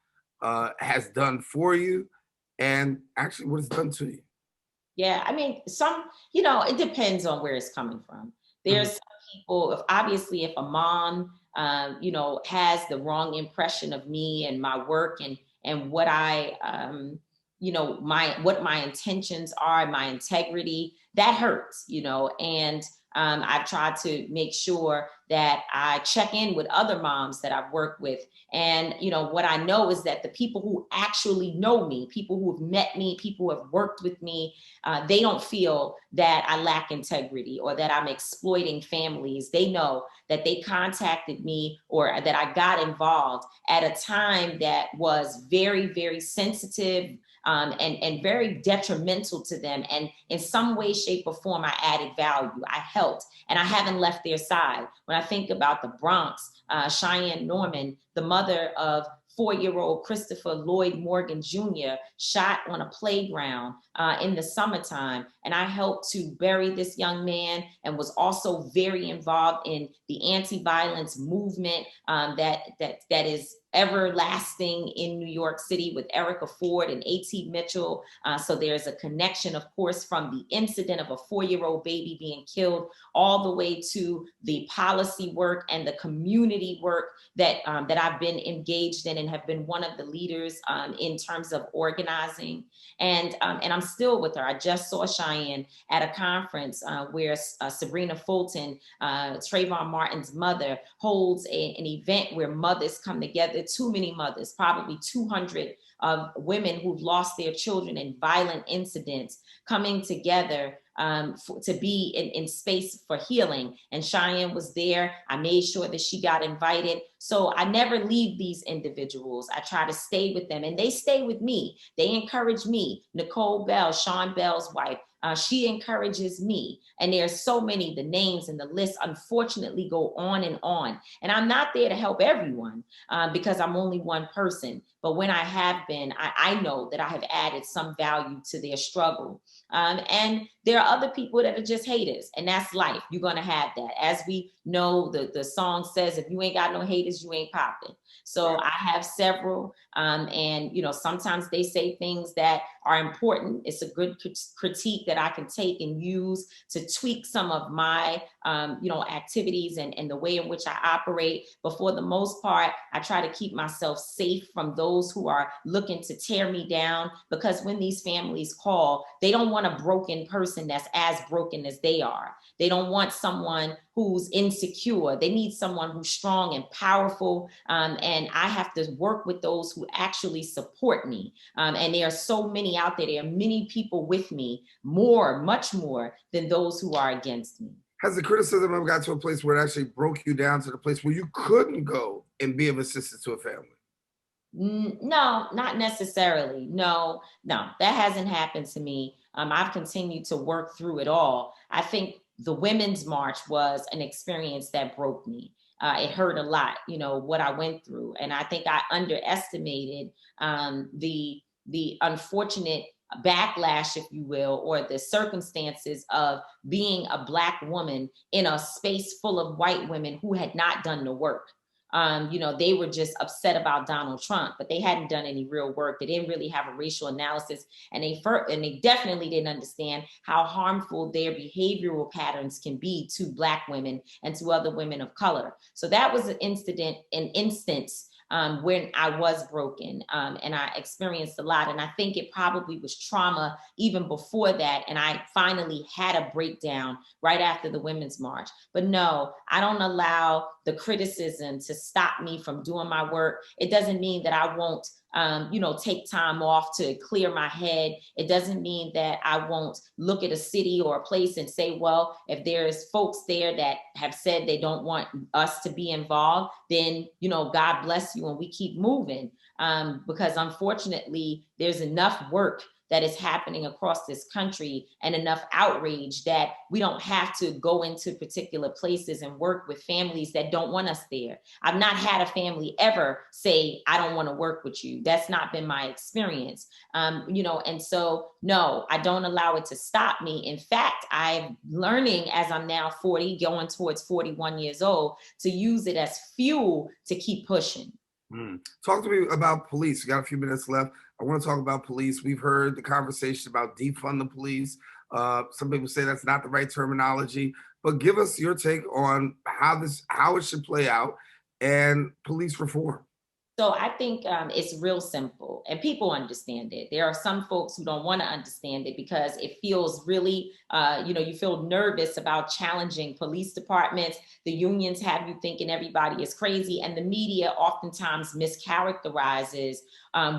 has done for you and actually what it's done to you. Yeah, I mean, it depends on where it's coming from. There's some people, if a mom, has the wrong impression of me and my work and what I, what my intentions are, my integrity, that hurts, and I've tried to make sure that I check in with other moms that I've worked with. And, what I know is that the people who actually know me, people who have met me, people who have worked with me, they don't feel that I lack integrity or that I'm exploiting families. They know that they contacted me or that I got involved at a time that was very, very sensitive, and very detrimental to them. And in some way, shape, or form, I added value. I helped, and I haven't left their side. When I think about the Bronx, Cheyenne Norman, the mother of 4-year-old Christopher Lloyd Morgan Jr., shot on a playground in the summertime. And I helped to bury this young man and was also very involved in the anti-violence movement that is everlasting in New York City with Erica Ford and A.T. Mitchell. So there's a connection, of course, from the incident of a 4-year-old baby being killed all the way to the policy work and the community work that I've been engaged in and have been one of the leaders in terms of organizing. And I'm still with her. I just saw Cheyenne at a conference where Sabrina Fulton, Trayvon Martin's mother, holds an event where mothers come together together too many mothers, probably 200 of women who've lost their children in violent incidents, coming together to be in space for healing. And Cheyenne was there. I made sure that she got invited. So I never leave these individuals. I try to stay with them, and they stay with me. They encourage me. Nicole Bell, Sean Bell's wife, she encourages me. And there's so many, the names and the list unfortunately go on and on. And I'm not there to help everyone because I'm only one person. But when I have been, I know that I have added some value to their struggle. And there are other people that are just haters, and that's life. You're gonna have that. As we know, the song says, if you ain't got no haters, you ain't popping. So I have several, and sometimes they say things that are important. It's a good critique that I can take and use to tweak some of my, activities and the way in which I operate. But for the most part, I try to keep myself safe from those who are looking to tear me down, because when these families call, they don't want a broken person that's as broken as they are. They don't want someone who's insecure. They need someone who's strong and powerful. And I have to work with those who actually support me. And there are so many out there. There are many people with me, much more than those who are against me. Has the criticism ever got to a place where it actually broke you down to the place where you couldn't go and be of assistance to a family? No, not necessarily. No, that hasn't happened to me. I've continued to work through it all. I think the Women's March was an experience that broke me. It hurt a lot, what I went through. And I think I underestimated the unfortunate backlash, if you will, or the circumstances of being a Black woman in a space full of white women who had not done the work. They were just upset about Donald Trump, but they hadn't done any real work. They didn't really have a racial analysis, and they definitely didn't understand how harmful their behavioral patterns can be to Black women and to other women of color. So that was an instance when I was broken, and I experienced a lot. And I think it probably was trauma even before that. And I finally had a breakdown right after the Women's March. But no, I don't allow the criticism to stop me from doing my work. It doesn't mean that I won't take time off to clear my head. It doesn't mean that I won't look at a city or a place and say, well, if there's folks there that have said they don't want us to be involved, then, God bless you, and we keep moving. Because unfortunately, there's enough work that is happening across this country and enough outrage that we don't have to go into particular places and work with families that don't want us there. I've not had a family ever say, I don't want to work with you. That's not been my experience. And so, no, I don't allow it to stop me. In fact, I'm learning as I'm now 40, going towards 41 years old, to use it as fuel to keep pushing. Talk to me about police. We got a few minutes left. I want to talk about police. We've heard the conversation about defund the police. Some people say that's not the right terminology, but give us your take on how it should play out and police reform. So I think it's real simple, and people understand it. There are some folks who don't want to understand it because it feels really, you feel nervous about challenging police departments. The unions have you thinking everybody is crazy, and the media oftentimes mischaracterizes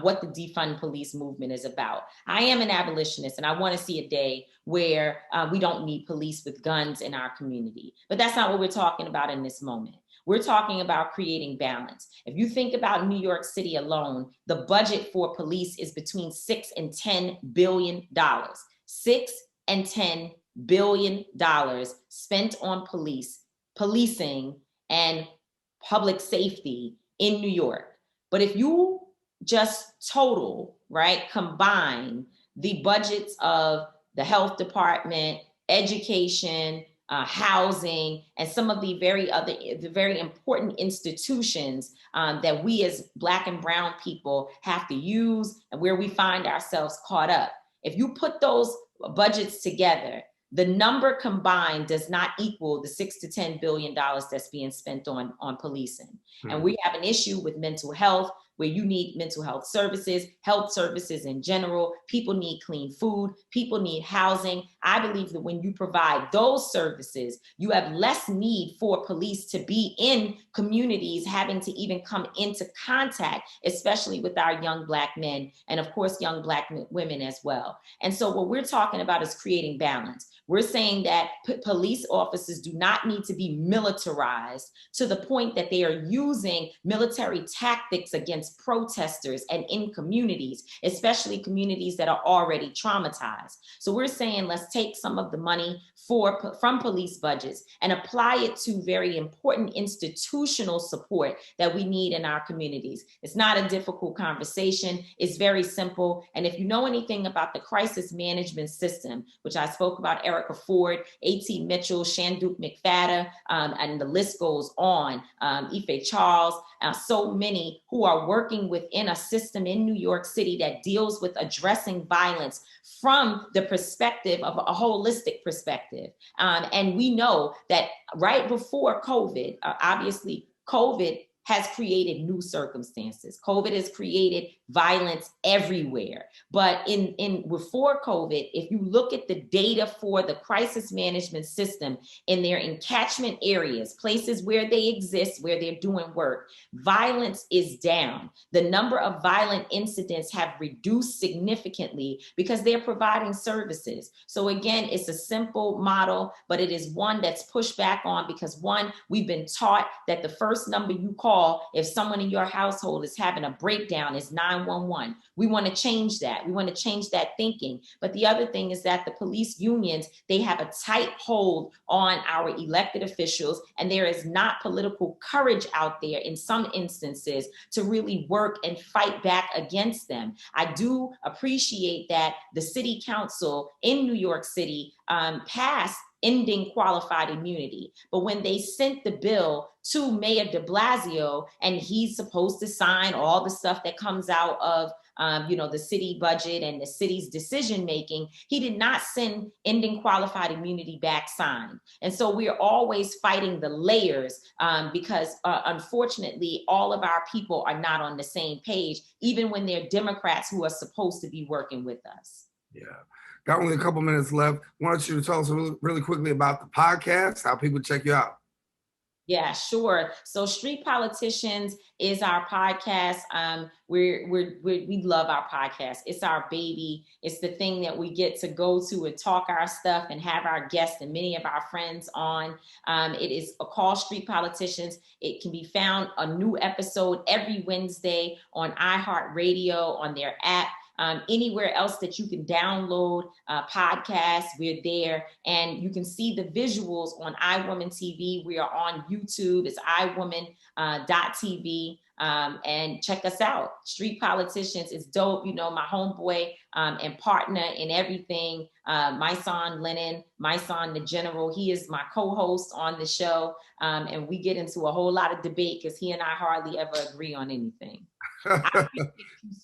what the defund police movement is about. I am an abolitionist, and I want to see a day where we don't need police with guns in our community. But that's not what we're talking about in this moment. We're talking about creating balance. If you think about New York City alone, the budget for police is between $6 and $10 billion. $6 and $10 billion spent on policing, and public safety in New York. But if you just combine the budgets of the health department, education, housing, and some of the very important institutions that we as Black and brown people have to use, and where we find ourselves caught up. If you put those budgets together, the number combined does not equal the $6 to $10 billion that's being spent on policing. And we have an issue with mental health. where you need mental health services in general. People need clean food. People need housing. I believe that when you provide those services, you have less need for police to be in communities having to even come into contact, especially with our young Black men and of course, young Black women as well. And so what we're talking about is creating balance. We're saying that police officers do not need to be militarized to the point that they are using military tactics against protesters and in communities, especially communities that are already traumatized. So we're saying let's take some of the money from police budgets and apply it to very important institutional support that we need in our communities. It's not a difficult conversation. It's very simple. And if you know anything about the crisis management system, which I spoke about, Erica Ford, A.T. Mitchell, Shanduke McFadden, and the list goes on, Ife Charles, so many who are working within a system in New York City that deals with addressing violence from the perspective of a holistic perspective. And we know that right before COVID, obviously COVID has created new circumstances. COVID has created violence everywhere. But before COVID, if you look at the data for the crisis management system in their encatchment areas, places where they exist, where they're doing work, violence is down. The number of violent incidents have reduced significantly because they're providing services. So again, it's a simple model, but it is one that's pushed back on because one, we've been taught that the first number you call if someone in your household is having a breakdown is 911. We want to change that. We want to change that thinking. But the other thing is that the police unions, they have a tight hold on our elected officials, and there is not political courage out there in some instances to really work and fight back against them. I do appreciate that the city council in New York City passed ending qualified immunity. But when they sent the bill to Mayor de Blasio, and he's supposed to sign all the stuff that comes out of the city budget and the city's decision making, he did not send ending qualified immunity back signed. And so we're always fighting the layers because unfortunately, all of our people are not on the same page, even when they're Democrats who are supposed to be working with us. Yeah. Got only a couple minutes left. Why don't you tell us really quickly about the podcast, how people check you out? Yeah, sure. So Street Politicians is our podcast. We love our podcast. It's our baby. It's the thing that we get to go to and talk our stuff and have our guests and many of our friends on. It is called Street Politicians. It can be found a new episode every Wednesday on iHeartRadio, on their app. Anywhere else that you can download podcasts, we're there. And you can see the visuals on iWoman TV. We are on YouTube. It's iWoman.tv. And check us out. Street Politicians is dope. You know, my homeboy and partner in everything, my son Lennon, my son the General, he is my co-host on the show. And we get into a whole lot of debate because he and I hardly ever agree on anything. I thank you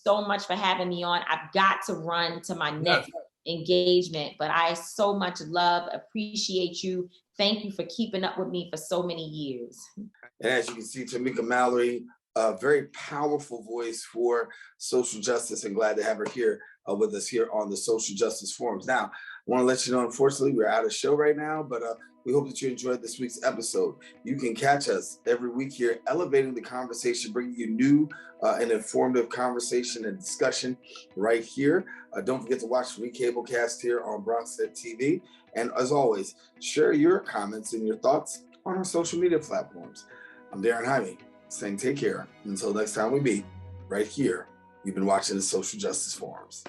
so much for having me on. I've got to run to my next engagement, but I so much appreciate you. Thank you for keeping up with me for so many years. And as you can see, Tamika Mallory, a very powerful voice for social justice, and glad to have her here with us here on the Social Justice Forums. Now, I want to let you know, unfortunately, we're out of show right now, but we hope that you enjoyed this week's episode. You can catch us every week here, elevating the conversation, bringing you new and informative conversation and discussion right here. Don't forget to watch Recablecast here on BronxNet TV. And as always, share your comments and your thoughts on our social media platforms. I'm Daren Jaime, saying take care. Until next time we meet right here, you've been watching the Social Justice Forums.